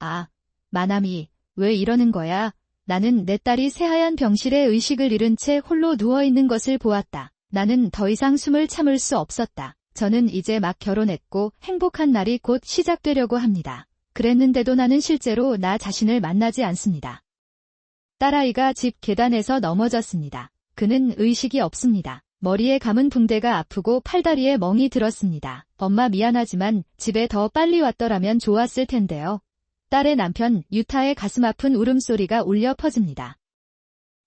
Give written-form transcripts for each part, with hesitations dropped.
아, 마나미, 왜 이러는 거야? 나는 내 딸이 새하얀 병실에 의식을 잃은 채 홀로 누워있는 것을 보았다. 나는 더 이상 숨을 참을 수 없었다. 저는 이제 막 결혼했고 행복한 날이 곧 시작되려고 합니다. 그랬는데도 나는 실제로 나 자신을 만나지 않습니다. 딸아이가 집 계단에서 넘어졌습니다. 그는 의식이 없습니다. 머리에 감은 붕대가 아프고 팔다리에 멍이 들었습니다. 엄마 미안하지만 집에 더 빨리 왔더라면 좋았을 텐데요. 딸의 남편 유타의 가슴 아픈 울음소리가 울려 퍼집니다.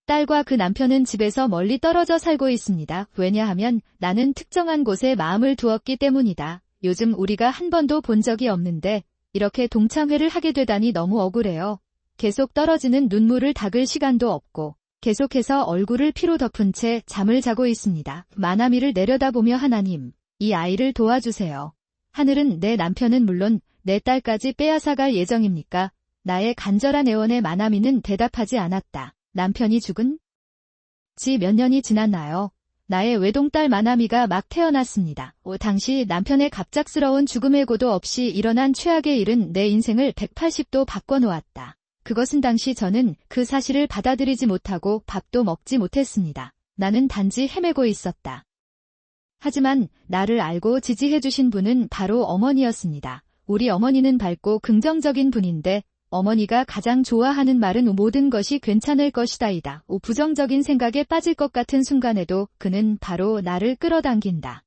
딸과 그 남편은 집에서 멀리 떨어져 살고 있습니다. 왜냐하면 나는 특정한 곳에 마음을 두었기 때문이다. 요즘 우리가 한 번도 본 적이 없는데 이렇게 동창회를 하게 되다니 너무 억울해요. 계속 떨어지는 눈물을 닦을 시간도 없고 계속해서 얼굴을 피로 덮은 채 잠을 자고 있습니다. 마나미를 내려다보며 하나님, 이 아이를 도와주세요. 하늘은 내 남편은 물론 내 딸까지 빼앗아갈 예정입니까? 나의 간절한 애원에 마나미는 대답하지 않았다. 남편이 죽은 지 몇 년이 지났나요? 나의 외동딸 마나미가 막 태어났습니다. 당시 남편의 갑작스러운 죽음의 고도 없이 일어난 최악의 일은 내 인생을 180도 바꿔놓았다. 그것은 당시 저는 그 사실을 받아들이지 못하고 밥도 먹지 못했습니다. 나는 단지 헤매고 있었다. 하지만 나를 알고 지지해주신 분은 바로 어머니였습니다. 우리 어머니는 밝고 긍정적인 분인데 어머니가 가장 좋아하는 말은 모든 것이 괜찮을 것이다이다. 부정적인 생각에 빠질 것 같은 순간에도 그는 바로 나를 끌어당긴다.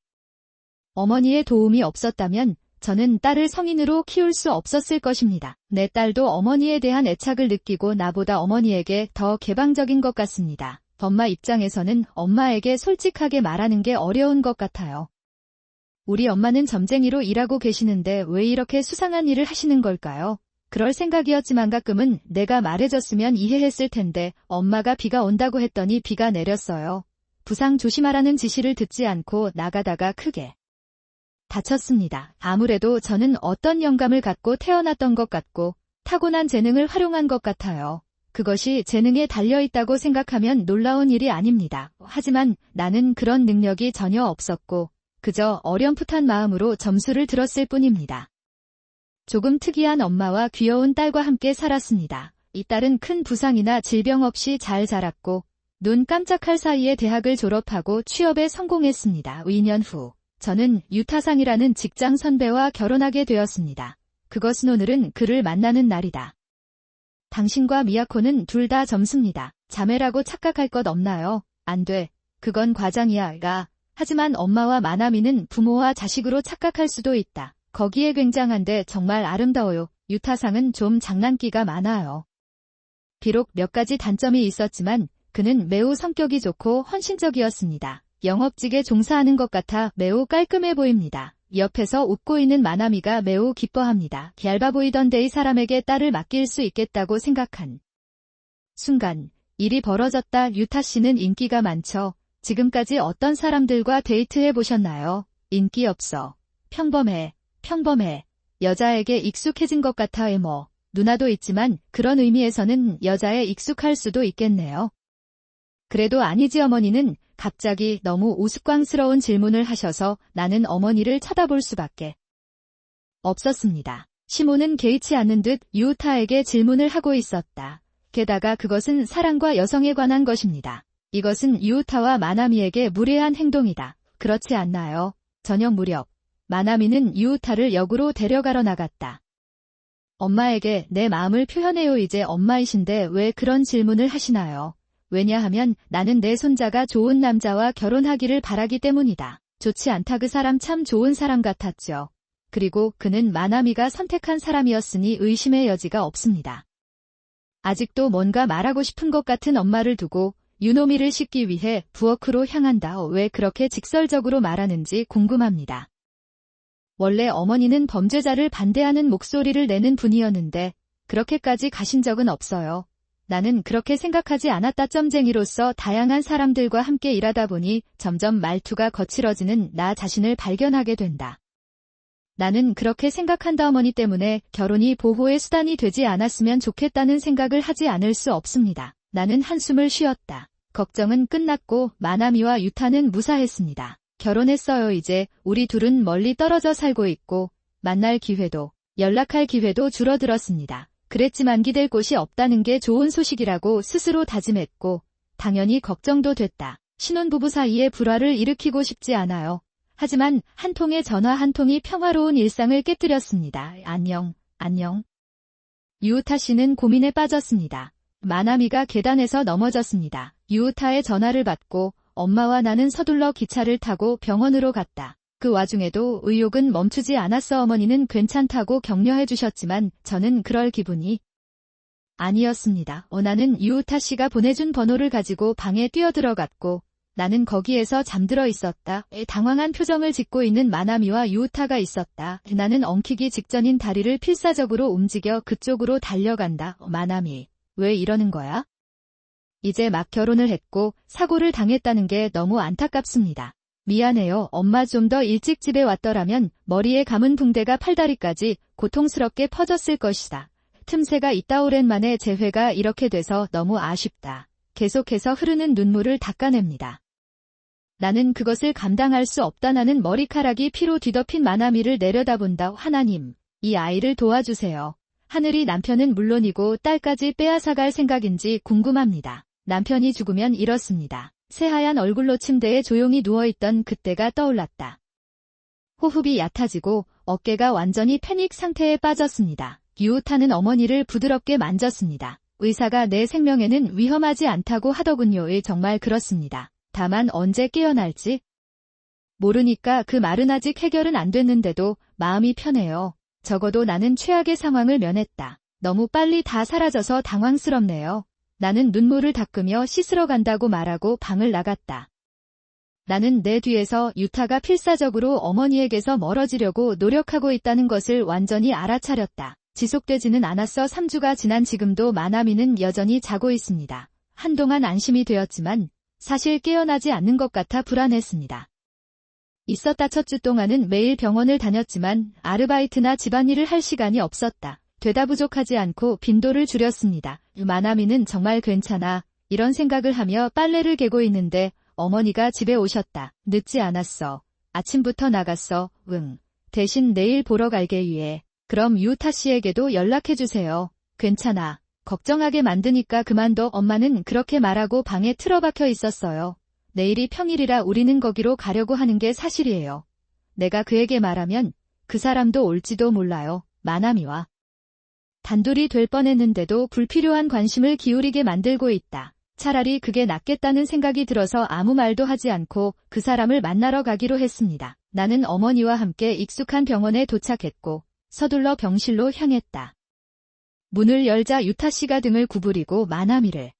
어머니의 도움이 없었다면 저는 딸을 성인으로 키울 수 없었을 것입니다. 내 딸도 어머니에 대한 애착을 느끼고 나보다 어머니에게 더 개방적인 것 같습니다. 엄마 입장에서는 엄마에게 솔직하게 말하는 게 어려운 것 같아요. 우리 엄마는 점쟁이로 일하고 계시는데 왜 이렇게 수상한 일을 하시는 걸까요? 그럴 생각이었지만 가끔은 내가 말해줬으면 이해했을 텐데 엄마가 비가 온다고 했더니 비가 내렸어요. 부상 조심하라는 지시를 듣지 않고 나가다가 크게 다쳤습니다. 아무래도 저는 어떤 영감을 갖고 태어났던 것 같고 타고난 재능을 활용한 것 같아요. 그것이 재능에 달려있다고 생각하면 놀라운 일이 아닙니다. 하지만 나는 그런 능력이 전혀 없었고 그저 어렴풋한 마음으로 점수를 들었을 뿐입니다. 조금 특이한 엄마와 귀여운 딸과 함께 살았습니다. 이 딸은 큰 부상이나 질병 없이 잘 자랐고 눈 깜짝할 사이에 대학을 졸업하고 취업에 성공했습니다. 2년 후 저는 유타상이라는 직장 선배와 결혼하게 되었습니다. 그것은 오늘은 그를 만나는 날이다. 당신과 미야코는 둘 다 젊습니다. 자매라고 착각할 것 없나요? 안 돼. 그건 과장이야. 하지만 엄마와 마나미는 부모와 자식으로 착각할 수도 있다. 거기에 굉장한데 정말 아름다워요. 유타상은 좀 장난기가 많아요. 비록 몇 가지 단점이 있었지만 그는 매우 성격이 좋고 헌신적이었습니다. 영업직에 종사하는 것 같아 매우 깔끔해 보입니다. 옆에서 웃고 있는 마나미가 매우 기뻐합니다. 얇아 보이던데 이 사람에게 딸을 맡길 수 있겠다고 생각한 순간 일이 벌어졌다. 유타 씨는 인기가 많죠. 지금까지 어떤 사람들과 데이트해 보셨나요? 인기 없어. 평범해. 여자에게 익숙해진 것 같아. 누나도 있지만 그런 의미에서는 여자에 익숙할 수도 있겠네요. 그래도 아니지. 어머니는 갑자기 너무 우스꽝스러운 질문을 하셔서 나는 어머니를 쳐다볼 수밖에 없었습니다. 시모는 개의치 않는 듯 유타에게 질문을 하고 있었다. 게다가 그것은 사랑과 여성에 관한 것입니다. 이것은 유타와 마나미에게 무례한 행동이다. 그렇지 않나요? 저녁 무렵 마나미는 유타를 역으로 데려가러 나갔다. 엄마에게 내 마음을 표현해요. 이제 엄마이신데 왜 그런 질문을 하시나요? 왜냐하면 나는 내 손자가 좋은 남자와 결혼하기를 바라기 때문이다. 좋지 않다. 그 사람 참 좋은 사람 같았죠. 그리고 그는 마나미가 선택한 사람이었으니 의심의 여지가 없습니다. 아직도 뭔가 말하고 싶은 것 같은 엄마를 두고 유노미를 씻기 위해 부엌으로 향한다. 왜 그렇게 직설적으로 말하는지 궁금합니다. 원래 어머니는 범죄자를 반대하는 목소리를 내는 분이었는데 그렇게까지 가신 적은 없어요. 나는 그렇게 생각하지 않았다. 점쟁이로서 다양한 사람들과 함께 일하다 보니 점점 말투가 거칠어지는 나 자신을 발견하게 된다. 나는 그렇게 생각한다. 어머니 때문에 결혼이 보호의 수단이 되지 않았으면 좋겠다는 생각을 하지 않을 수 없습니다. 나는 한숨을 쉬었다. 걱정은 끝났고 마나미와 유타는 무사했습니다. 결혼했어요. 이제 우리 둘은 멀리 떨어져 살고 있고 만날 기회도 연락할 기회도 줄어들었습니다. 그랬지만 기댈 곳이 없다는 게 좋은 소식이라고 스스로 다짐했고 당연히 걱정도 됐다. 신혼부부 사이에 불화를 일으키고 싶지 않아요. 하지만 한 통의 전화 한 통이 평화로운 일상을 깨뜨렸습니다. 안녕. 유우타 씨는 고민에 빠졌습니다. 마나미가 계단에서 넘어졌습니다. 유우타의 전화를 받고 엄마와 나는 서둘러 기차를 타고 병원으로 갔다. 그 와중에도 의욕은 멈추지 않았어. 어머니는 괜찮다고 격려해 주셨지만 저는 그럴 기분이 아니었습니다. 나는 유우타 씨가 보내준 번호를 가지고 방에 뛰어들어갔고 나는 거기에서 잠들어 있었다. 당황한 표정을 짓고 있는 마나미와 유우타가 있었다. 나는 엉키기 직전인 다리를 필사적으로 움직여 그쪽으로 달려간다. 마나미, 왜 이러는 거야? 이제 막 결혼을 했고 사고를 당했다는 게 너무 안타깝습니다. 미안해요. 엄마 좀 더 일찍 집에 왔더라면 머리에 감은 붕대가 팔다리까지 고통스럽게 퍼졌을 것이다. 틈새가 있다. 오랜만에 재회가 이렇게 돼서 너무 아쉽다. 계속해서 흐르는 눈물을 닦아냅니다. 나는 그것을 감당할 수 없다. 나는 머리카락이 피로 뒤덮인 마나미를 내려다본다. 하나님, 이 아이를 도와주세요. 하늘이 남편은 물론이고 딸까지 빼앗아갈 생각인지 궁금합니다. 남편이 죽으면 이렇습니다. 새하얀 얼굴로 침대에 조용히 누워있던 그때가 떠올랐다. 호흡이 얕아지고 어깨가 완전히 패닉 상태에 빠졌습니다. 유우타는 어머니를 부드럽게 만졌습니다. 의사가 내 생명에는 위험하지 않다고 하더군요. 정말 그렇습니다. 다만 언제 깨어날지 모르니까 그 말은 아직 해결은 안 됐는데도 마음이 편해요. 적어도 나는 최악의 상황을 면했다. 너무 빨리 다 사라져서 당황스럽네요. 나는 눈물을 닦으며 씻으러 간다고 말하고 방을 나갔다. 나는 내 뒤에서 유타가 필사적으로 어머니에게서 멀어지려고 노력하고 있다는 것을 완전히 알아차렸다. 지속되지는 않았어. 3주가 지난 지금도 마나미는 여전히 자고 있습니다. 한동안 안심이 되었지만 사실 깨어나지 않는 것 같아 불안했습니다. 있었다. 첫 주 동안은 매일 병원을 다녔지만 아르바이트나 집안일을 할 시간이 없었다. 되다 부족하지 않고 빈도를 줄였습니다. 마나미는 정말 괜찮아. 이런 생각을 하며 빨래를 개고 있는데 어머니가 집에 오셨다. 늦지 않았어. 아침부터 나갔어. 응. 대신 내일 보러 갈게. 위해. 그럼 유타 씨에게도 연락해주세요. 괜찮아. 걱정하게 만드니까 그만둬. 엄마는 그렇게 말하고 방에 틀어박혀 있었어요. 내일이 평일이라 우리는 거기로 가려고 하는 게 사실이에요. 내가 그에게 말하면 그 사람도 올지도 몰라요. 마나미와 단둘이 될 뻔했는데도 불필요한 관심을 기울이게 만들고 있다. 차라리 그게 낫겠다는 생각이 들어서 아무 말도 하지 않고 그 사람을 만나러 가기로 했습니다. 나는 어머니와 함께 익숙한 병원에 도착했고 서둘러 병실로 향했다. 문을 열자 유타 씨가 등을 구부리고 마나미를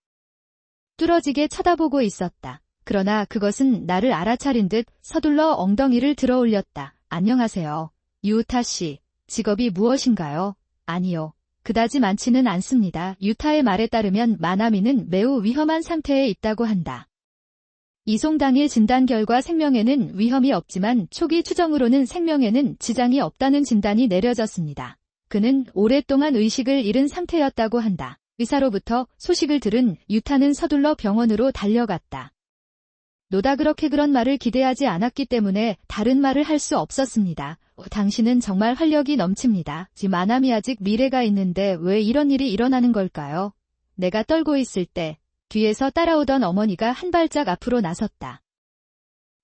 뚫어지게 쳐다보고 있었다. 그러나 그것은 나를 알아차린 듯 서둘러 엉덩이를 들어 올렸다. 안녕하세요. 유타 씨, 직업이 무엇인가요? 아니요. 그다지 많지는 않습니다. 유타의 말에 따르면 마나미는 매우 위험한 상태에 있다고 한다. 이송 당일 진단 결과 생명에는 위험이 없지만 초기 추정으로는 생명에는 지장이 없다는 진단이 내려졌습니다. 그는 오랫동안 의식을 잃은 상태였다고 한다. 의사로부터 소식을 들은 유타는 서둘러 병원으로 달려갔다. 노다 그렇게 그런 말을 기대하지 않았기 때문에 다른 말을 할 수 없었습니다. 당신은 정말 활력이 넘칩니다. 마나미 아직 미래가 있는데 왜 이런 일이 일어나는 걸까요? 내가 떨고 있을 때 뒤에서 따라오던 어머니가 한 발짝 앞으로 나섰다.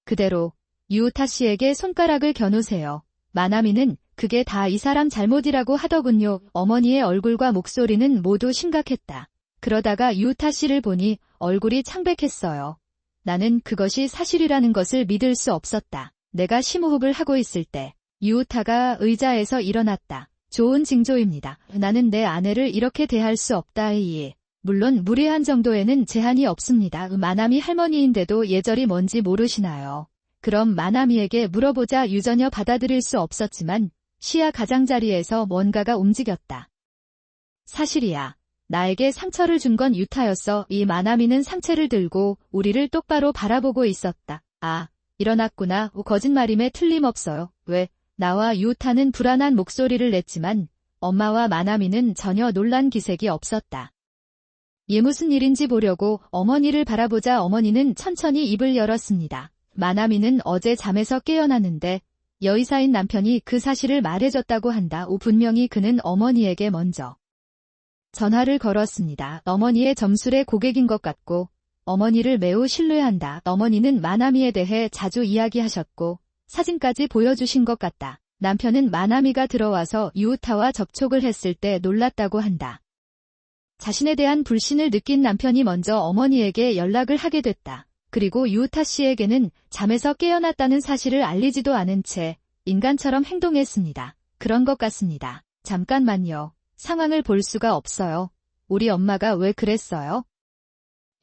그대로 유타 씨에게 손가락을 겨누세요. 마나미는 그게 다 이 사람 잘못이라고 하더군요. 어머니의 얼굴과 목소리는 모두 심각했다. 그러다가 유타 씨를 보니 얼굴이 창백했어요. 나는 그것이 사실이라는 것을 믿을 수 없었다. 내가 심호흡을 하고 있을 때 유타가 의자에서 일어났다. 좋은 징조입니다. 나는 내 아내를 이렇게 대할 수 없다. 물론 무례한 정도에는 제한이 없습니다. 마나미 할머니인데도 예절이 뭔지 모르시나요? 그럼 마나미에게 물어보자. 유전혀 받아들일 수 없었지만 시야 가장자리에서 뭔가가 움직였다. 사실이야. 나에게 상처를 준 건 유타였어. 이 마나미는 상체를 들고 우리를 똑바로 바라보고 있었다. 아, 일어났구나. 거짓말임에 틀림없어요. 왜? 나와 유타는 불안한 목소리를 냈지만 엄마와 마나미는 전혀 놀란 기색이 없었다. 얘 무슨 일인지 보려고 어머니를 바라보자 어머니는 천천히 입을 열었습니다. 마나미는 어제 잠에서 깨어났는데 여의사인 남편이 그 사실을 말해줬다고 한다. 분명히 그는 어머니에게 먼저 전화를 걸었습니다. 어머니의 점술의 고객인 것 같고 어머니를 매우 신뢰한다. 어머니는 마나미에 대해 자주 이야기하셨고 사진까지 보여주신 것 같다. 남편은 마나미가 들어와서 유우타와 접촉을 했을 때 놀랐다고 한다. 자신에 대한 불신을 느낀 남편이 먼저 어머니에게 연락을 하게 됐다. 그리고 유우타 씨에게는 잠에서 깨어났다는 사실을 알리지도 않은 채 인간처럼 행동했습니다. 그런 것 같습니다. 잠깐만요. 상황을 볼 수가 없어요. 우리 엄마가 왜 그랬어요?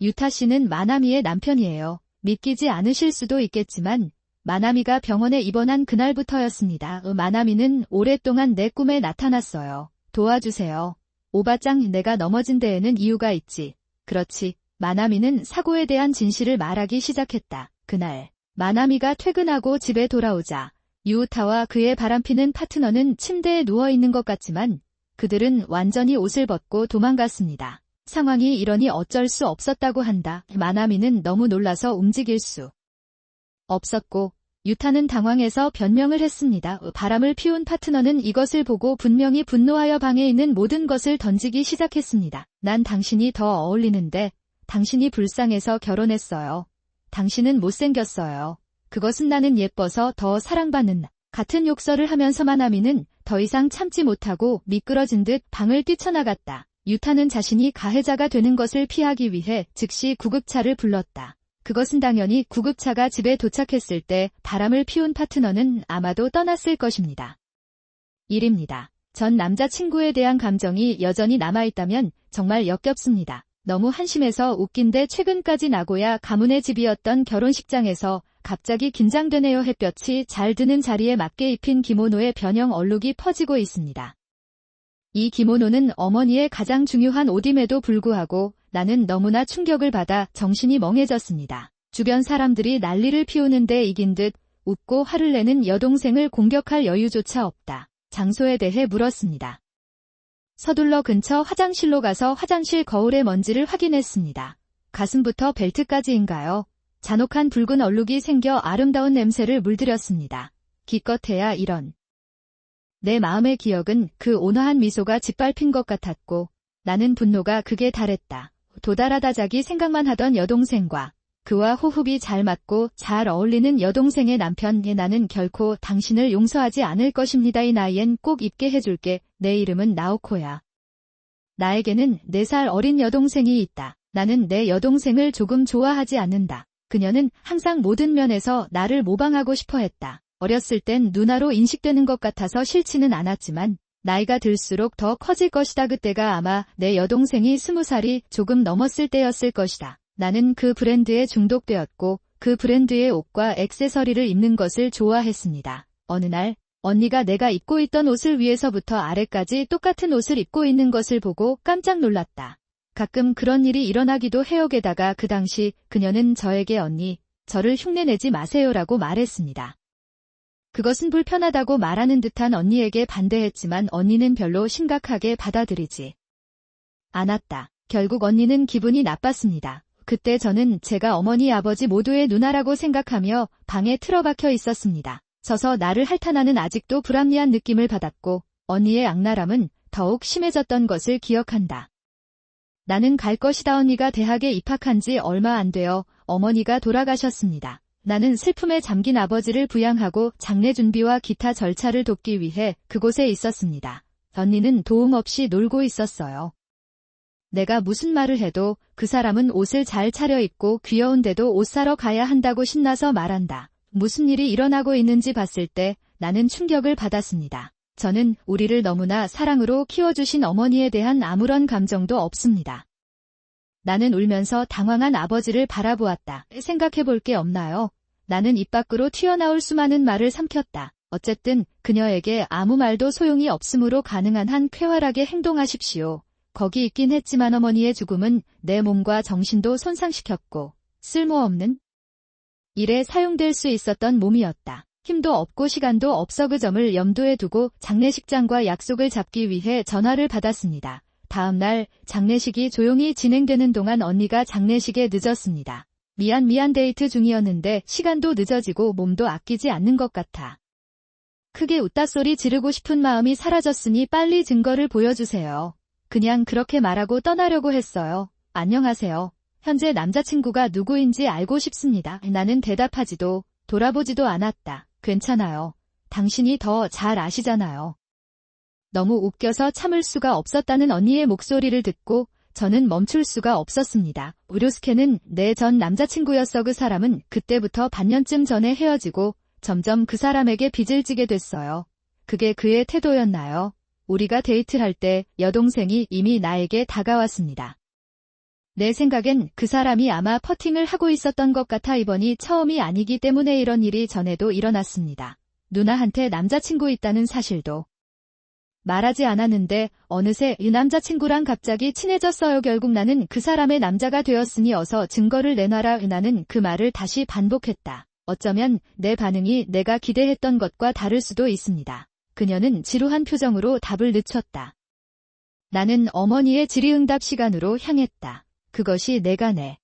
유타 씨는 마나미의 남편이에요. 믿기지 않으실 수도 있겠지만 마나미가 병원에 입원한 그날부터였습니다. 마나미는 오랫동안 내 꿈에 나타났어요. 도와주세요. 오바짱, 내가 넘어진 데에는 이유가 있지. 그렇지. 마나미는 사고에 대한 진실을 말하기 시작했다. 그날 마나미가 퇴근하고 집에 돌아오자 유우타와 그의 바람피는 파트너는 침대에 누워있는 것 같지만 그들은 완전히 옷을 벗고 도망갔습니다. 상황이 이러니 어쩔 수 없었다고 한다. 마나미는 너무 놀라서 움직일 수 없었고 유타는 당황해서 변명을 했습니다. 바람을 피운 파트너는 이것을 보고 분명히 분노하여 방에 있는 모든 것을 던지기 시작했습니다. 난 당신이 더 어울리는데 당신이 불쌍해서 결혼했어요. 당신은 못생겼어요. 그것은 나는 예뻐서 더 사랑받는 나. 같은 욕설을 하면서 마나미는 더 이상 참지 못하고 미끄러진 듯 방을 뛰쳐나갔다. 유타는 자신이 가해자가 되는 것을 피하기 위해 즉시 구급차를 불렀다. 그것은 당연히 구급차가 집에 도착했을 때 바람을 피운 파트너는 아마도 떠났을 것입니다. 일입니다. 전 남자친구에 대한 감정이 여전히 남아있다면 정말 역겹습니다. 너무 한심해서 웃긴데 최근까지 나고야 가문의 집이었던 결혼식장에서 갑자기 긴장되네요. 햇볕이 잘 드는 자리에 맞게 입힌 기모노의 변형 얼룩이 퍼지고 있습니다. 이 기모노는 어머니의 가장 중요한 옷임에도 불구하고 나는 너무나 충격을 받아 정신이 멍해졌습니다. 주변 사람들이 난리를 피우는데 이긴 듯 웃고 화를 내는 여동생을 공격할 여유조차 없다. 장소에 대해 물었습니다. 서둘러 근처 화장실로 가서 화장실 거울의 먼지를 확인했습니다. 가슴부터 벨트까지인가요? 잔혹한 붉은 얼룩이 생겨 아름다운 냄새를 물들였습니다. 기껏해야 이런. 내 마음의 기억은 그 온화한 미소가 짓밟힌 것 같았고 나는 분노가 극에 달했다. 도달하다 자기 생각만 하던 여동생과 그와 호흡이 잘 맞고 잘 어울리는 여동생의 남편에 나는 결코 당신을 용서하지 않을 것입니다. 이 나이엔 꼭 입게 해줄게. 내 이름은 나오코야. 나에게는 4살 어린 여동생이 있다. 나는 내 여동생을 조금 좋아하지 않는다. 그녀는 항상 모든 면에서 나를 모방하고 싶어 했다. 어렸을 땐 누나로 인식되는 것 같아서 싫지는 않았지만 나이가 들수록 더 커질 것이다. 그때가 아마 내 여동생이 20살이 조금 넘었을 때였을 것이다. 나는 그 브랜드에 중독되었고 그 브랜드의 옷과 액세서리를 입는 것을 좋아했습니다. 어느 날 언니가 내가 입고 있던 옷을 위에서부터 아래까지 똑같은 옷을 입고 있는 것을 보고 깜짝 놀랐다. 가끔 그런 일이 일어나기도 해요. 게다가 그 당시 그녀는 저에게 언니, 저를 흉내내지 마세요라고 말했습니다. 그것은 불편하다고 말하는 듯한 언니에게 반대했지만 언니는 별로 심각하게 받아들이지 않았다. 결국 언니는 기분이 나빴습니다. 그때 저는 제가 어머니 아버지 모두의 누나라고 생각하며 방에 틀어박혀 있었습니다. 서서 나를 핥아나는 아직도 불합리한 느낌을 받았고 언니의 악랄함은 더욱 심해졌던 것을 기억한다. 나는 갈 것이다. 언니가 대학에 입학한 지 얼마 안 되어 어머니가 돌아가셨습니다. 나는 슬픔에 잠긴 아버지를 부양하고 장례 준비와 기타 절차를 돕기 위해 그곳에 있었습니다. 언니는 도움 없이 놀고 있었어요. 내가 무슨 말을 해도 그 사람은 옷을 잘 차려입고 귀여운데도 옷 사러 가야 한다고 신나서 말한다. 무슨 일이 일어나고 있는지 봤을 때 나는 충격을 받았습니다. 저는 우리를 너무나 사랑으로 키워주신 어머니에 대한 아무런 감정도 없습니다. 나는 울면서 당황한 아버지를 바라보았다. 생각해볼 게 없나요? 나는 입 밖으로 튀어나올 수많은 말을 삼켰다. 어쨌든 그녀에게 아무 말도 소용이 없으므로 가능한 한 쾌활하게 행동하십시오. 거기 있긴 했지만 어머니의 죽음은 내 몸과 정신도 손상시켰고 쓸모없는 일에 사용될 수 있었던 몸이었다. 힘도 없고 시간도 없어 그 점을 염두에 두고 장례식장과 약속을 잡기 위해 전화를 받았습니다. 다음 날 장례식이 조용히 진행되는 동안 언니가 장례식에 늦었습니다. 미안 데이트 중이었는데 시간도 늦어지고 몸도 아끼지 않는 것 같아. 크게 웃다 소리 지르고 싶은 마음이 사라졌으니 빨리 증거를 보여주세요. 그냥 그렇게 말하고 떠나려고 했어요. 안녕하세요. 현재 남자친구가 누구인지 알고 싶습니다. 나는 대답하지도 돌아보지도 않았다. 괜찮아요. 당신이 더 잘 아시잖아요. 너무 웃겨서 참을 수가 없었다는 언니의 목소리를 듣고 저는 멈출 수가 없었습니다. 류스케는 내 전 남자친구였어. 그 사람은 그때부터 반년쯤 전에 헤어지고 점점 그 사람에게 빚을 지게 됐어요. 그게 그의 태도였나요? 우리가 데이트할 때 여동생이 이미 나에게 다가왔습니다. 내 생각엔 그 사람이 아마 퍼팅을 하고 있었던 것 같아. 이번이 처음이 아니기 때문에 이런 일이 전에도 일어났습니다. 누나한테 남자친구 있다는 사실도 말하지 않았는데 어느새 이 남자친구랑 갑자기 친해졌어요. 결국 나는 그 사람의 남자가 되었으니 어서 증거를 내놔라. 나는 그 말을 다시 반복했다. 어쩌면 내 반응이 내가 기대했던 것과 다를 수도 있습니다. 그녀는 지루한 표정으로 답을 늦췄다. 나는 어머니의 질의응답 시간으로 향했다. 그것이 내가 내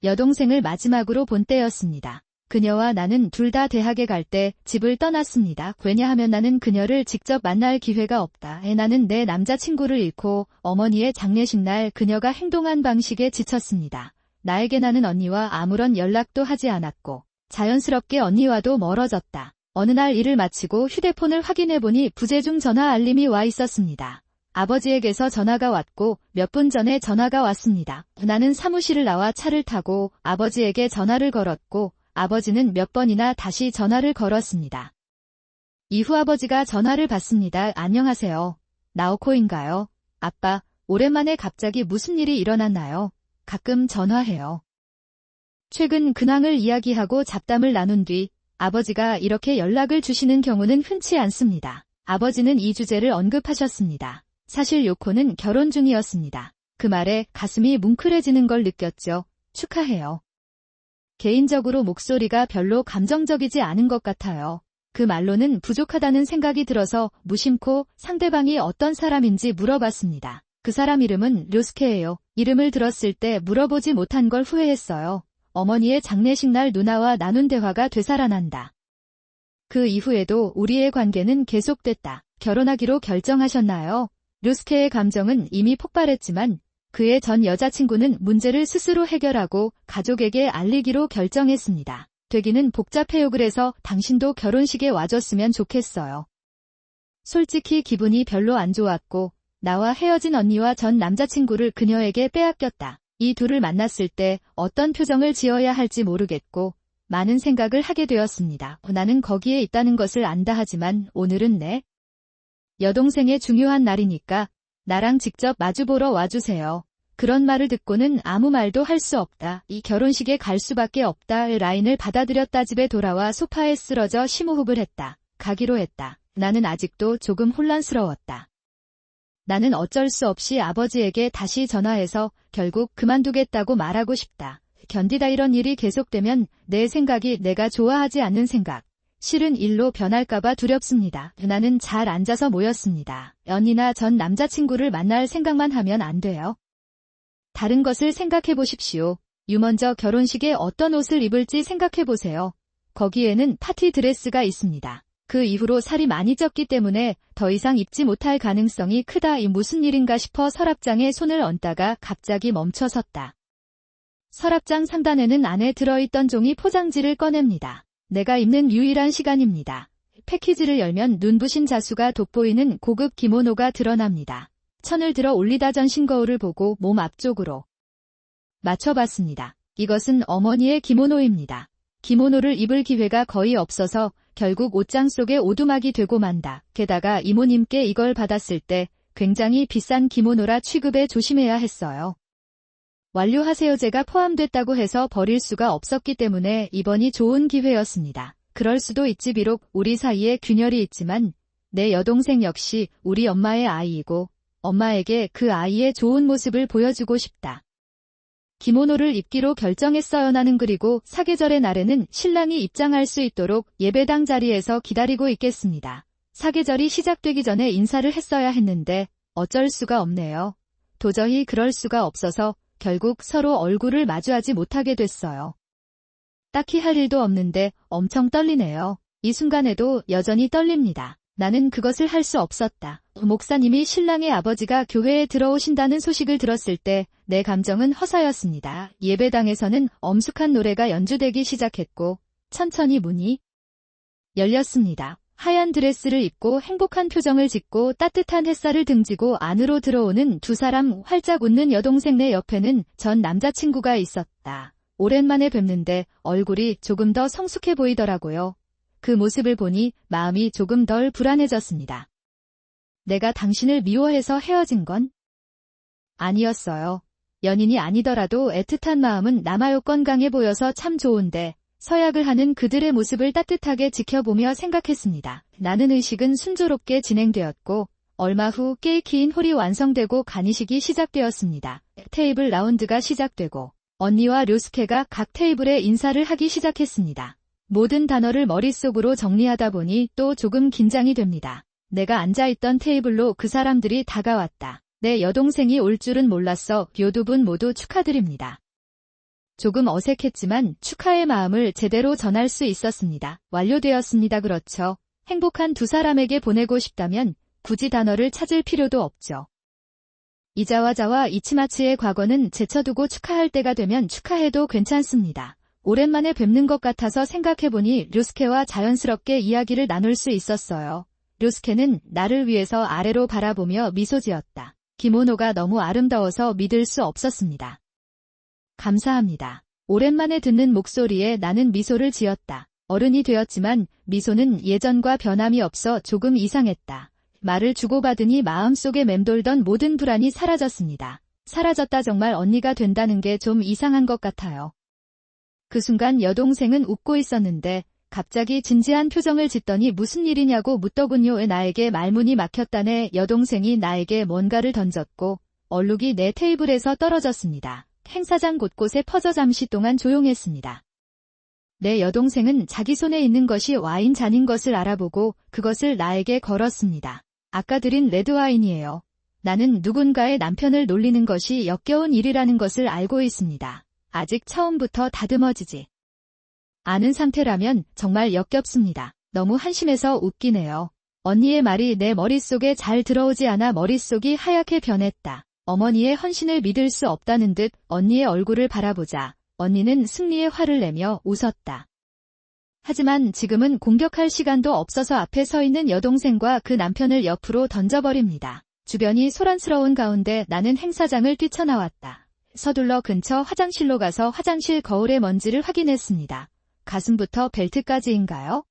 여동생을 마지막으로 본 때였습니다. 그녀와 나는 둘 다 대학에 갈 때 집을 떠났습니다. 왜냐하면 나는 그녀를 직접 만날 기회가 없다. 나는 내 남자친구를 잃고 어머니의 장례식 날 그녀가 행동한 방식에 지쳤습니다. 나에게 나는 언니와 아무런 연락도 하지 않았고 자연스럽게 언니와도 멀어졌다. 어느 날 일을 마치고 휴대폰을 확인해보니 부재중 전화 알림이 와 있었습니다. 아버지에게서 전화가 왔고 몇 분 전에 전화가 왔습니다. 나는 사무실을 나와 차를 타고 아버지에게 전화를 걸었고 아버지는 몇 번이나 다시 전화를 걸었습니다. 이후 아버지가 전화를 받습니다. 안녕하세요. 나오코인가요? 아빠, 오랜만에 갑자기 무슨 일이 일어났나요? 가끔 전화해요. 최근 근황을 이야기하고 잡담을 나눈 뒤 아버지가 이렇게 연락을 주시는 경우는 흔치 않습니다. 아버지는 이 주제를 언급하셨습니다. 사실 요코는 결혼 중이었습니다. 그 말에 가슴이 뭉클해지는 걸 느꼈죠. 축하해요. 개인적으로 목소리가 별로 감정적이지 않은 것 같아요. 그 말로는 부족하다는 생각이 들어서 무심코 상대방이 어떤 사람인지 물어봤습니다. 그 사람 이름은 료스케예요. 이름을 들었을 때 물어보지 못한 걸 후회했어요. 어머니의 장례식 날 누나와 나눈 대화가 되살아난다. 그 이후에도 우리의 관계는 계속됐다. 결혼하기로 결정하셨나요? 료스케의 감정은 이미 폭발했지만 그의 전 여자친구는 문제를 스스로 해결하고 가족에게 알리기로 결정했습니다. 되기는 복잡해요. 그래서 당신도 결혼식에 와줬으면 좋겠어요. 솔직히 기분이 별로 안 좋았고 나와 헤어진 언니와 전 남자친구를 그녀에게 빼앗겼다. 이 둘을 만났을 때 어떤 표정을 지어야 할지 모르겠고 많은 생각을 하게 되었습니다. 나는 거기에 있다는 것을 안다 하지만 오늘은 내 여동생의 중요한 날이니까 나랑 직접 마주보러 와주세요. 그런 말을 듣고는 아무 말도 할 수 없다. 이 결혼식에 갈 수밖에 없다. 라인을 받아들였다. 집에 돌아와 소파에 쓰러져 심호흡을 했다. 가기로 했다. 나는 아직도 조금 혼란스러웠다. 나는 어쩔 수 없이 아버지에게 다시 전화해서 결국 그만두겠다고 말하고 싶다. 견디다 이런 일이 계속되면 내 생각이 내가 좋아하지 않는 생각, 싫은 일로 변할까봐 두렵습니다. 나는 잘 앉아서 모였습니다. 언니나 전 남자친구를 만날 생각만 하면 안 돼요. 다른 것을 생각해 보십시오. 먼저 결혼식에 어떤 옷을 입을지 생각해 보세요. 거기에는 파티 드레스가 있습니다. 그 이후로 살이 많이 쪘기 때문에 더 이상 입지 못할 가능성이 크다. 이 무슨 일인가 싶어 서랍장에 손을 얹다가 갑자기 멈춰섰다. 서랍장 상단에는 안에 들어있던 종이 포장지를 꺼냅니다. 내가 입는 유일한 시간입니다. 패키지를 열면 눈부신 자수가 돋보이는 고급 기모노가 드러납니다. 천을 들어 올리다 전신 거울을 보고 몸 앞쪽으로 맞춰봤습니다. 이것은 어머니의 기모노입니다. 기모노를 입을 기회가 거의 없어서 결국 옷장 속에 오두막이 되고 만다. 게다가 이모님께 이걸 받았을 때 굉장히 비싼 기모노라 취급에 조심해야 했어요. 완료하세요. 제가 포함됐다고 해서 버릴 수가 없었기 때문에 이번이 좋은 기회였습니다. 그럴 수도 있지. 비록 우리 사이에 균열이 있지만 내 여동생 역시 우리 엄마의 아이이고 엄마에게 그 아이의 좋은 모습을 보여주고 싶다. 기모노를 입기로 결정했어요. 나는 그리고 사계절의 날에는 신랑이 입장할 수 있도록 예배당 자리에서 기다리고 있겠습니다. 사계절이 시작되기 전에 인사를 했어야 했는데 어쩔 수가 없네요. 도저히 그럴 수가 없어서 결국 서로 얼굴을 마주하지 못하게 됐어요. 딱히 할 일도 없는데 엄청 떨리네요. 이 순간에도 여전히 떨립니다. 나는 그것을 할 수 없었다. 목사님이 신랑의 아버지가 교회에 들어오신다는 소식을 들었을 때 내 감정은 허사였습니다. 예배당에서는 엄숙한 노래가 연주되기 시작했고 천천히 문이 열렸습니다. 하얀 드레스를 입고 행복한 표정을 짓고 따뜻한 햇살을 등지고 안으로 들어오는 두 사람. 활짝 웃는 여동생. 내 옆에는 전 남자친구가 있었다. 오랜만에 뵙는데 얼굴이 조금 더 성숙해 보이더라고요. 그 모습을 보니 마음이 조금 덜 불안해졌습니다. 내가 당신을 미워해서 헤어진 건 아니었어요. 연인이 아니더라도 애틋한 마음은 남아요. 건강해 보여서 참 좋은데 서약을 하는 그들의 모습을 따뜻하게 지켜보며 생각했습니다. 나는 의식은 순조롭게 진행되었고 얼마 후 케이크인 홀이 완성되고 간이식이 시작되었습니다. 테이블 라운드가 시작되고 언니와 료스케가 각 테이블에 인사를 하기 시작했습니다. 모든 단어를 머릿속으로 정리하다 보니 또 조금 긴장이 됩니다. 내가 앉아있던 테이블로 그 사람들이 다가왔다. 내 여동생이 올 줄은 몰랐어. 요 두 분 모두 축하드립니다. 조금 어색했지만 축하의 마음을 제대로 전할 수 있었습니다. 완료되었습니다. 그렇죠. 행복한 두 사람에게 보내고 싶다면 굳이 단어를 찾을 필요도 없죠. 이자와자와 이치마츠의 과거는 제쳐두고 축하할 때가 되면 축하해도 괜찮습니다. 오랜만에 뵙는 것 같아서 생각해보니 료스케와 자연스럽게 이야기를 나눌 수 있었어요. 료스케는 나를 위해서 아래로 바라보며 미소 지었다. 기모노가 너무 아름다워서 믿을 수 없었습니다. 감사합니다. 오랜만에 듣는 목소리에 나는 미소를 지었다. 어른이 되었지만 미소는 예전과 변함이 없어 조금 이상했다. 말을 주고받으니 마음속에 맴돌던 모든 불안이 사라졌습니다. 사라졌다. 정말 언니가 된다는 게 좀 이상한 것 같아요. 그 순간 여동생은 웃고 있었는데 갑자기 진지한 표정을 짓더니 무슨 일이냐고 묻더군요. 나에게 말문이 막혔다네. 여동생이 나에게 뭔가를 던졌고 얼룩이 내 테이블에서 떨어졌습니다. 행사장 곳곳에 퍼져 잠시 동안 조용했습니다. 내 여동생은 자기 손에 있는 것이 와인 잔인 것을 알아보고 그것을 나에게 걸었습니다. 아까 드린 레드와인이에요. 나는 누군가의 남편을 놀리는 것이 역겨운 일이라는 것을 알고 있습니다. 아직 처음부터 다듬어지지 않은 상태라면 정말 역겹습니다. 너무 한심해서 웃기네요. 언니의 말이 내 머릿속에 잘 들어오지 않아 머릿속이 하얗게 변했다. 어머니의 헌신을 믿을 수 없다는 듯 언니의 얼굴을 바라보자 언니는 승리의 화를 내며 웃었다. 하지만 지금은 공격할 시간도 없어서 앞에 서 있는 여동생과 그 남편을 옆으로 던져버립니다. 주변이 소란스러운 가운데 나는 행사장을 뛰쳐나왔다. 서둘러 근처 화장실로 가서 화장실 거울의 먼지를 확인했습니다. 가슴부터 벨트까지인가요?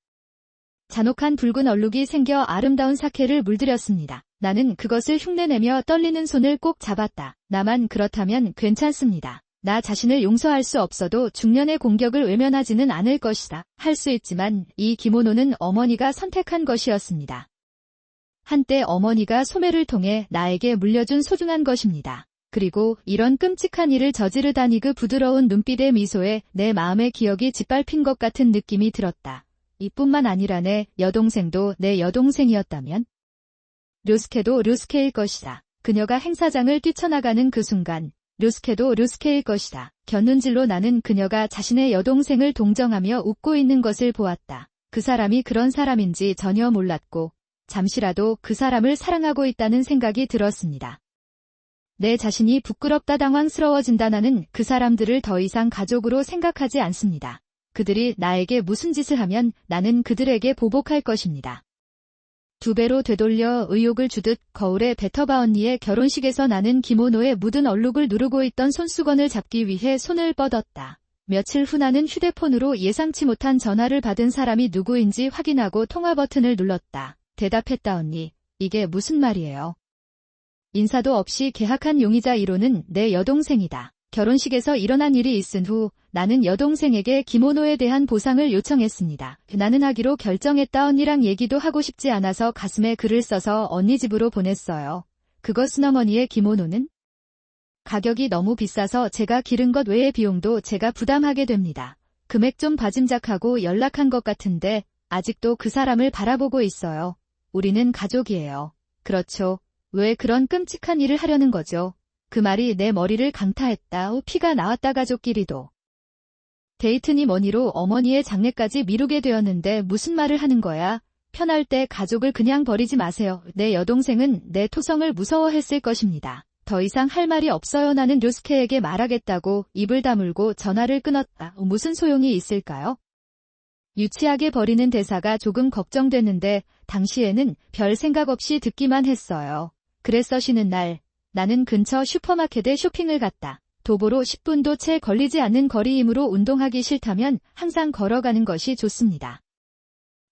잔혹한 붉은 얼룩이 생겨 아름다운 사케를 물들였습니다. 나는 그것을 흉내내며 떨리는 손을 꼭 잡았다. 나만 그렇다면 괜찮습니다. 나 자신을 용서할 수 없어도 중년의 공격을 외면하지는 않을 것이다. 할 수 있지만 이 기모노는 어머니가 선택한 것이었습니다. 한때 어머니가 소매를 통해 나에게 물려준 소중한 것입니다. 그리고 이런 끔찍한 일을 저지르다니 그 부드러운 눈빛의 미소에 내 마음의 기억이 짓밟힌 것 같은 느낌이 들었다. 이뿐만 아니라 내 여동생도 내 여동생이었다면? 료스케도 료스케일 것이다. 그녀가 행사장을 뛰쳐나가는 그 순간 료스케도 료스케일 것이다. 곁눈질로 나는 그녀가 자신의 여동생을 동정하며 웃고 있는 것을 보았다. 그 사람이 그런 사람인지 전혀 몰랐고 잠시라도 그 사람을 사랑하고 있다는 생각이 들었습니다. 내 자신이 부끄럽다 당황스러워진다. 나는 그 사람들을 더 이상 가족으로 생각하지 않습니다. 그들이 나에게 무슨 짓을 하면 나는 그들에게 보복할 것입니다. 두 배로 되돌려 의욕을 주듯 거울에 뱉어봐. 언니의 결혼식에서 나는 기모노에 묻은 얼룩을 누르고 있던 손수건을 잡기 위해 손을 뻗었다. 며칠 후 나는 휴대폰으로 예상치 못한 전화를 받은 사람이 누구인지 확인하고 통화 버튼을 눌렀다. 대답했다. 언니, 이게 무슨 말이에요? 인사도 없이 개학한 용의자 1호는 내 여동생이다. 결혼식에서 일어난 일이 있은 후 나는 여동생에게 기모노에 대한 보상을 요청했습니다. 나는 하기로 결정했다. 언니랑 얘기도 하고 싶지 않아서 가슴에 글을 써서 언니 집으로 보냈어요. 그것은 어머니의 기모노는 가격이 너무 비싸서 제가 기른 것 외의 비용도 제가 부담하게 됩니다. 금액 좀 바짐작하고 연락한 것 같은데 아직도 그 사람을 바라보고 있어요. 우리는 가족이에요. 그렇죠. 왜 그런 끔찍한 일을 하려는 거죠? 그 말이 내 머리를 강타했다. 피가 나왔다. 가족끼리도. 데이트니 뭐니로 어머니의 장례까지 미루게 되었는데 무슨 말을 하는 거야? 편할 때 가족을 그냥 버리지 마세요. 내 여동생은 내 토성을 무서워했을 것입니다. 더 이상 할 말이 없어요. 나는 료스케에게 말하겠다고 입을 다물고 전화를 끊었다. 무슨 소용이 있을까요? 유치하게 버리는 대사가 조금 걱정됐는데 당시에는 별 생각 없이 듣기만 했어요. 그래서 쉬는 날 나는 근처 슈퍼마켓에 쇼핑을 갔다. 도보로 10분도 채 걸리지 않는 거리이므로 운동하기 싫다면 항상 걸어가는 것이 좋습니다.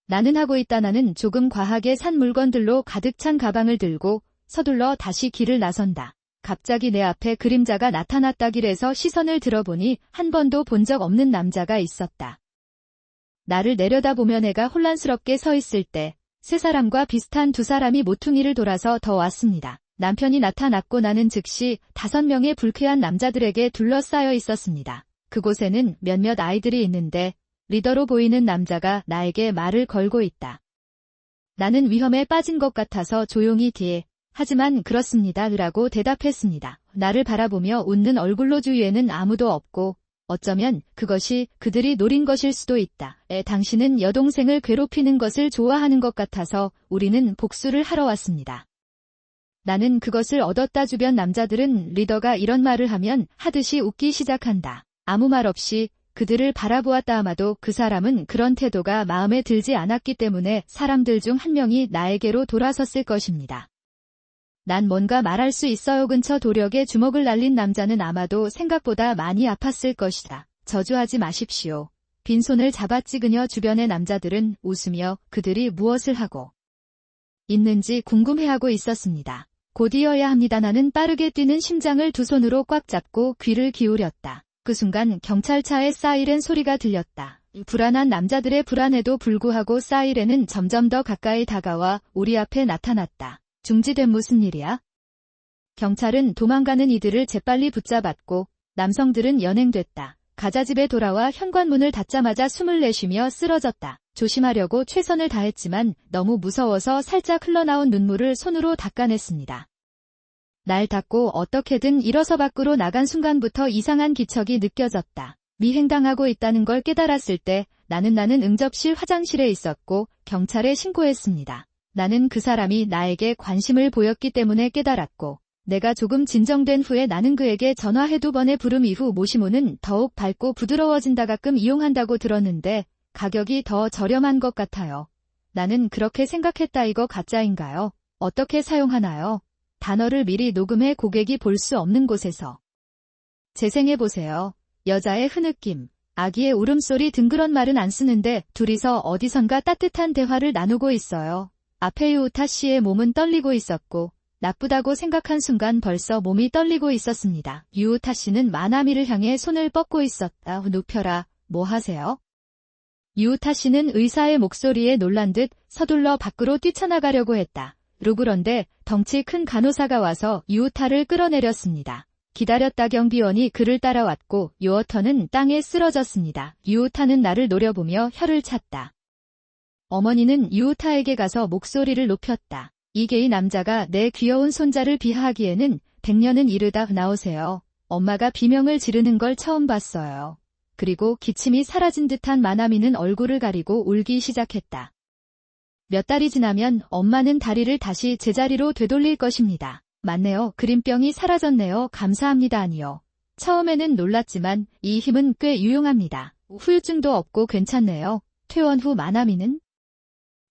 나는 하고 있다. 나는 조금 과하게 산 물건들로 가득 찬 가방을 들고 서둘러 다시 길을 나선다. 갑자기 내 앞에 그림자가 나타났다. 길에서 시선을 들어보니 한 번도 본 적 없는 남자가 있었다. 나를 내려다보며 내가 혼란스럽게 서 있을 때 세 사람과 비슷한 두 사람이 모퉁이를 돌아서 더 왔습니다. 남편이 나타났고 나는 즉시 5명의 불쾌한 남자들에게 둘러싸여 있었습니다. 그곳에는 몇몇 아이들이 있는데 리더로 보이는 남자가 나에게 말을 걸고 있다. 나는 위험에 빠진 것 같아서 조용히 뒤에 하지만 그렇습니다. 라고 대답했습니다. 나를 바라보며 웃는 얼굴로 주위에는 아무도 없고 어쩌면 그것이 그들이 노린 것일 수도 있다. 당신은 여동생을 괴롭히는 것을 좋아하는 것 같아서 우리는 복수를 하러 왔습니다. 나는 그것을 얻었다. 주변 남자들은 리더가 이런 말을 하면 하듯이 웃기 시작한다. 아무 말 없이 그들을 바라보았다. 아마도 그 사람은 그런 태도가 마음에 들지 않았기 때문에 사람들 중 한 명이 나에게로 돌아섰을 것입니다. 난 뭔가 말할 수 있어요. 근처 도력에 주먹을 날린 남자는 아마도 생각보다 많이 아팠을 것이다. 저주하지 마십시오. 빈손을 잡았지. 그녀 주변의 남자들은 웃으며 그들이 무엇을 하고 있는지 궁금해하고 있었습니다. 곧이어야 합니다. 나는 빠르게 뛰는 심장을 두 손으로 꽉 잡고 귀를 기울였다. 그 순간 경찰차의 사이렌 소리가 들렸다. 불안한 남자들의 불안에도 불구하고 사이렌은 점점 더 가까이 다가와 우리 앞에 나타났다. 중지된 무슨 일이야? 경찰은 도망가는 이들을 재빨리 붙잡았고 남성들은 연행됐다. 가자집에 돌아와 현관문을 닫자마자 숨을 내쉬며 쓰러졌다. 조심하려고 최선을 다했지만 너무 무서워서 살짝 흘러나온 눈물을 손으로 닦아냈습니다. 날 닦고 어떻게든 일어서 밖으로 나간 순간부터 이상한 기척이 느껴졌다. 미행당하고 있다는 걸 깨달았을 때 나는 응접실 화장실에 있었고 경찰에 신고했습니다. 나는 그 사람이 나에게 관심을 보였기 때문에 깨달았고 내가 조금 진정된 후에 나는 그에게 전화해 2번의 부름 이후 모시모는 더욱 밝고 부드러워진다. 가끔 이용한다고 들었는데 가격이 더 저렴한 것 같아요. 나는 그렇게 생각했다. 이거 가짜인가요? 어떻게 사용하나요? 단어를 미리 녹음해 고객이 볼 수 없는 곳에서 재생해보세요. 여자의 흐느낌, 아기의 울음소리 등 그런 말은 안 쓰는데 둘이서 어디선가 따뜻한 대화를 나누고 있어요. 앞에 유우타 씨의 몸은 떨리고 있었고 나쁘다고 생각한 순간 벌써 몸이 떨리고 있었습니다. 유우타 씨는 마나미를 향해 손을 뻗고 있었다. 눕혀라. 뭐 하세요? 유우타 씨는 의사의 목소리에 놀란 듯 서둘러 밖으로 뛰쳐나가려고 했다. 그런데 덩치 큰 간호사가 와서 유우타를 끌어내렸습니다. 기다렸다. 경비원이 그를 따라왔고 요어터는 땅에 쓰러졌습니다. 유우타는 나를 노려보며 혀를 찼다. 어머니는 유우타에게 가서 목소리를 높였다. 이 게이 남자가 내 귀여운 손자를 비하하기에는 100년은 이르다. 나오세요. 엄마가 비명을 지르는 걸 처음 봤어요. 그리고 기침이 사라진 듯한 마나미는 얼굴을 가리고 울기 시작했다. 몇 달이 지나면 엄마는 다리를 다시 제자리로 되돌릴 것입니다. 맞네요. 그림병이 사라졌네요. 감사합니다. 아니요. 처음에는 놀랐지만 이 힘은 꽤 유용합니다. 후유증도 없고 괜찮네요. 퇴원 후 마나미는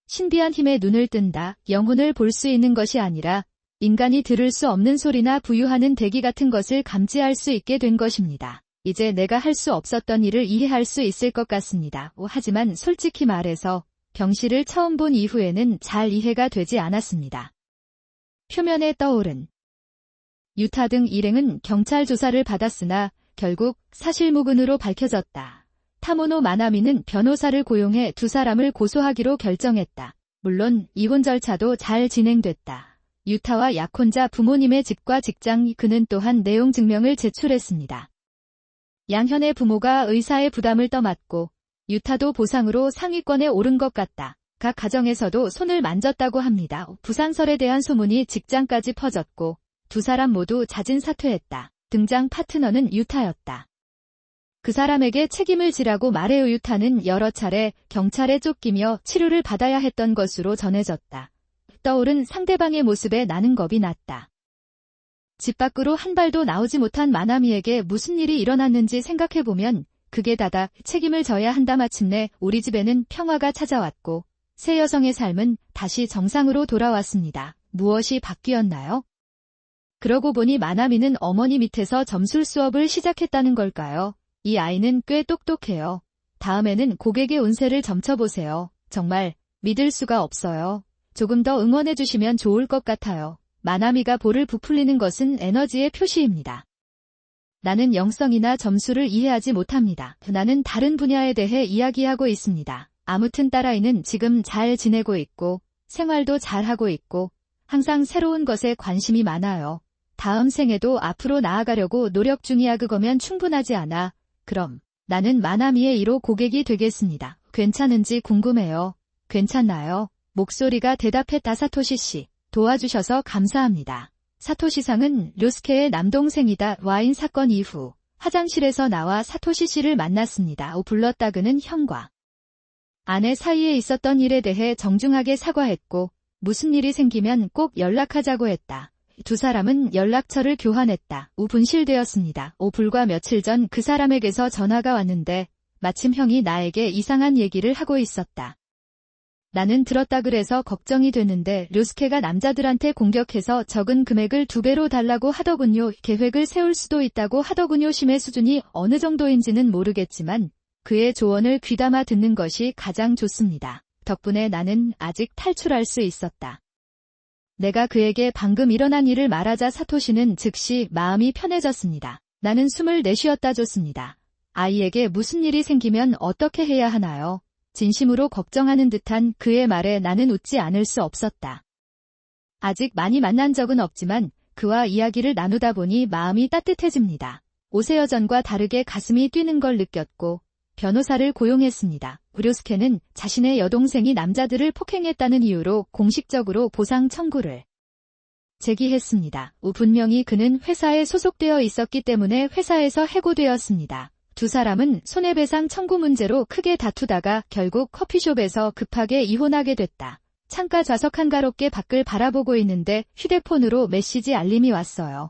신비한 힘에 눈을 뜬다. 영혼을 볼 수 있는 것이 아니라 인간이 들을 수 없는 소리나 부유하는 대기 같은 것을 감지할 수 있게 된 것입니다. 이제 내가 할 수 없었던 일을 이해할 수 있을 것 같습니다. 하지만 솔직히 말해서 병실을 처음 본 이후에는 잘 이해가 되지 않았습니다. 표면에 떠오른 유타 등 일행은 경찰 조사를 받았으나 결국 사실무근으로 밝혀졌다. 타모노 마나미는 변호사를 고용해 두 사람을 고소하기로 결정했다. 물론 이혼 절차도 잘 진행됐다. 유타와 약혼자 부모님의 집과 직장, 그는 또한 내용 증명을 제출했습니다. 양현의 부모가 의사의 부담을 떠맡고 유타도 보상으로 상위권에 오른 것 같다. 각 가정에서도 손을 만졌다고 합니다. 부상설에 대한 소문이 직장까지 퍼졌고 두 사람 모두 자진 사퇴했다. 등장 파트너는 유타였다. 그 사람에게 책임을 지라고 말해 유타는 여러 차례 경찰에 쫓기며 치료를 받아야 했던 것으로 전해졌다. 떠오른 상대방의 모습에 나는 겁이 났다. 집 밖으로 한 발도 나오지 못한 마나미에게 무슨 일이 일어났는지 생각해보면 그게 다다 책임을 져야 한다. 마침내 우리 집에는 평화가 찾아왔고 새 여성의 삶은 다시 정상으로 돌아왔습니다. 무엇이 바뀌었나요? 그러고 보니 마나미는 어머니 밑에서 점술 수업을 시작했다는 걸까요? 이 아이는 꽤 똑똑해요. 다음에는 고객의 운세를 점쳐보세요. 정말 믿을 수가 없어요. 조금 더 응원해주시면 좋을 것 같아요. 마나미가 볼을 부풀리는 것은 에너지의 표시입니다. 나는 영성이나 점수를 이해하지 못합니다. 나는 다른 분야에 대해 이야기하고 있습니다. 아무튼 딸아이는 지금 잘 지내고 있고 생활도 잘하고 있고 항상 새로운 것에 관심이 많아요. 다음 생에도 앞으로 나아가려고 노력 중이야. 그거면 충분하지 않아. 그럼 나는 마나미의 1호 고객이 되겠습니다. 괜찮은지 궁금해요. 괜찮나요? 목소리가 대답했다. 사토시 씨, 도와주셔서 감사합니다. 사토시상은 료스케의 남동생이다. 와인 사건 이후 화장실에서 나와 사토시 씨를 만났습니다. 불렀다. 그는 형과 아내 사이에 있었던 일에 대해 정중하게 사과했고 무슨 일이 생기면 꼭 연락하자고 했다. 두 사람은 연락처를 교환했다. 분실되었습니다. 불과 며칠 전 그 사람에게서 전화가 왔는데 마침 형이 나에게 이상한 얘기를 하고 있었다. 나는 들었다 그래서 걱정이 되는데 료스케가 남자들한테 공격해서 적은 금액을 2배로 달라고 하더군요. 계획을 세울 수도 있다고 하더군요. 심의 수준이 어느 정도인지는 모르겠지만 그의 조언을 귀담아 듣는 것이 가장 좋습니다. 덕분에 나는 아직 탈출할 수 있었다. 내가 그에게 방금 일어난 일을 말하자 사토시는 즉시 마음이 편해졌습니다. 나는 숨을 내쉬었다 줬습니다. 아이에게 무슨 일이 생기면 어떻게 해야 하나요? 진심으로 걱정하는 듯한 그의 말에 나는 웃지 않을 수 없었다. 아직 많이 만난 적은 없지만 그와 이야기를 나누다 보니 마음이 따뜻해집니다. 오세여전과 다르게 가슴이 뛰는 걸 느꼈고 변호사를 고용했습니다. 료스케는 자신의 여동생이 남자들을 폭행했다는 이유로 공식적으로 보상 청구를 제기했습니다. 분명히 그는 회사에 소속되어 있었기 때문에 회사에서 해고되었습니다. 두 사람은 손해배상 청구 문제로 크게 다투다가 결국 커피숍에서 급하게 이혼하게 됐다. 창가 좌석 한가롭게 밖을 바라보고 있는데 휴대폰으로 메시지 알림이 왔어요.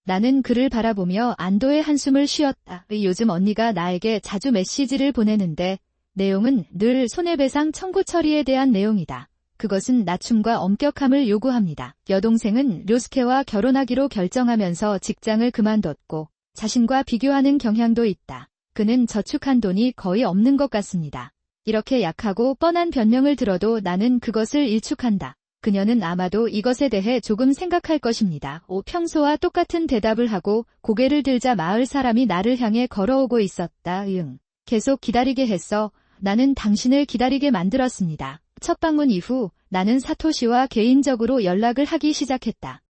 나는 그를 바라보며 안도의 한숨을 쉬었다. 요즘 언니가 나에게 자주 메시지를 보내는데 내용은 늘 손해배상 청구 처리에 대한 내용이다. 그것은 낮춤과 엄격함을 요구합니다. 여동생은 료스케와 결혼하기로 결정하면서 직장을 그만뒀고 자신과 비교하는 경향도 있다. 그는 저축한 돈이 거의 없는 것 같습니다. 이렇게 약하고 뻔한 변명을 들어도 나는 그것을 일축한다. 그녀는 아마도 이것에 대해 조금 생각할 것입니다. 평소와 똑같은 대답을 하고 고개를 들자 마을 사람이 나를 향해 걸어오고 있었다. 계속 기다리게 했어. 나는 당신을 기다리게 만들었습니다. 첫 방문 이후 나는 사토시와 개인적으로 연락을 하기 시작했다.